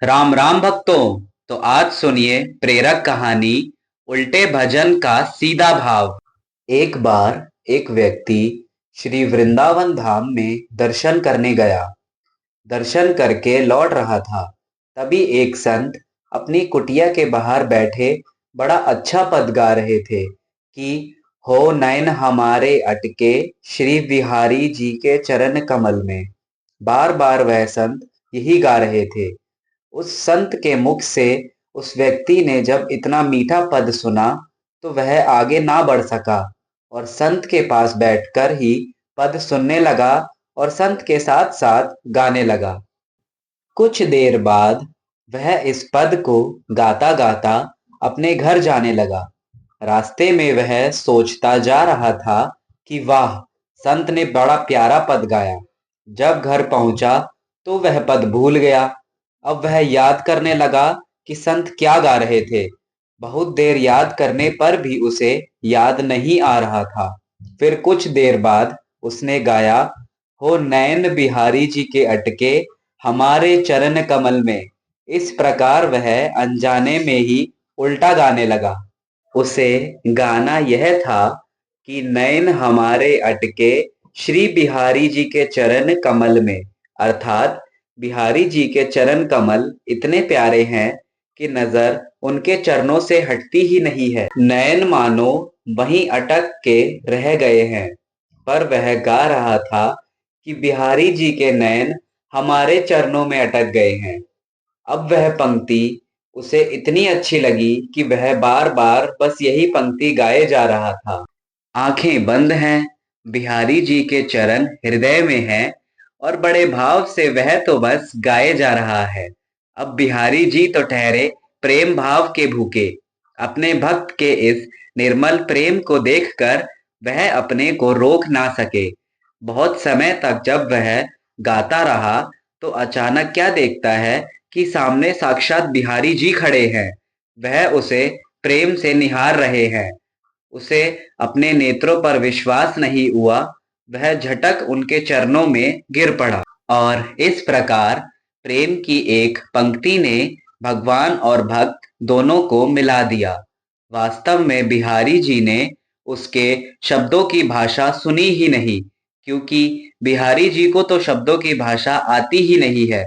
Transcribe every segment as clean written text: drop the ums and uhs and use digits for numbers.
राम राम भक्तों। तो आज सुनिए प्रेरक कहानी उल्टे भजन का सीधा भाव। एक बार एक व्यक्ति श्री वृंदावन धाम में दर्शन करने गया। दर्शन करके लौट रहा था। तभी एक संत अपनी कुटिया के बाहर बैठे बड़ा अच्छा पद गा रहे थे कि हो नयन हमारे अटके श्री बिहारी जी के चरण कमल में। बार बार वह संत यही गा रहे थे। उस संत के मुख से उस व्यक्ति ने जब इतना मीठा पद सुना तो वह आगे ना बढ़ सका और संत के पास बैठकर ही पद सुनने लगा और संत के साथ साथ गाने लगा। कुछ देर बाद वह इस पद को गाता गाता अपने घर जाने लगा। रास्ते में वह सोचता जा रहा था कि वाह, संत ने बड़ा प्यारा पद गाया। जब घर पहुंचा तो वह पद भूल गया। अब वह याद करने लगा कि संत क्या गा रहे थे। बहुत देर याद करने पर भी उसे याद नहीं आ रहा था। फिर कुछ देर बाद उसने गाया, हो नयन बिहारी जी के अटके हमारे चरण कमल में। इस प्रकार वह अनजाने में ही उल्टा गाने लगा। उसे गाना यह था कि नयन हमारे अटके श्री बिहारी जी के चरण कमल में, अर्थात बिहारी जी के चरण कमल इतने प्यारे हैं कि नजर उनके चरणों से हटती ही नहीं है। नयन मानो वहीं अटक के रह गए हैं। पर वह गा रहा था कि बिहारी जी के नयन हमारे चरणों में अटक गए हैं। अब वह पंक्ति उसे इतनी अच्छी लगी कि वह बार बार बस यही पंक्ति गाए जा रहा था। आंखें बंद हैं, बिहारी जी के चरण हृदय में हैं और बड़े भाव से वह तो बस गाए जा रहा है। अब बिहारी जी तो ठहरे प्रेम भाव के भूखे। अपने भक्त के इस निर्मल प्रेम को देखकर वह अपने को रोक ना सके। बहुत समय तक जब वह गाता रहा तो अचानक क्या देखता है कि सामने साक्षात बिहारी जी खड़े हैं। वह उसे प्रेम से निहार रहे हैं। उसे अपने नेत्रों पर विश्वास नहीं हुआ। वह झटक उनके चरणों में गिर पड़ा और इस प्रकार प्रेम की एक पंक्ति ने भगवान और भक्त दोनों को मिला दिया। वास्तव में बिहारी जी ने उसके शब्दों की भाषा सुनी ही नहीं, क्योंकि बिहारी जी को तो शब्दों की भाषा आती ही नहीं है।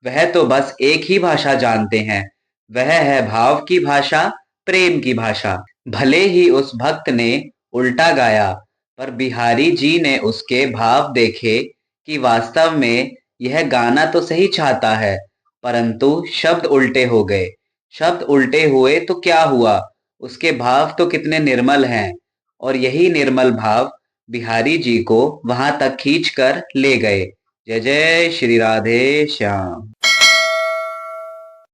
वह तो बस एक ही भाषा जानते हैं, वह है भाव की भाषा, प्रेम की भाषा। भले ही उस भक्त ने उल्टा गाया, पर बिहारी जी ने उसके भाव देखे कि वास्तव में यह गाना तो सही चाहता है, परंतु शब्द उल्टे हो गए। शब्द उल्टे हुए तो क्या हुआ, उसके भाव तो कितने निर्मल हैं और यही निर्मल भाव बिहारी जी को वहां तक खींच कर ले गए। जय जय श्री राधे श्याम।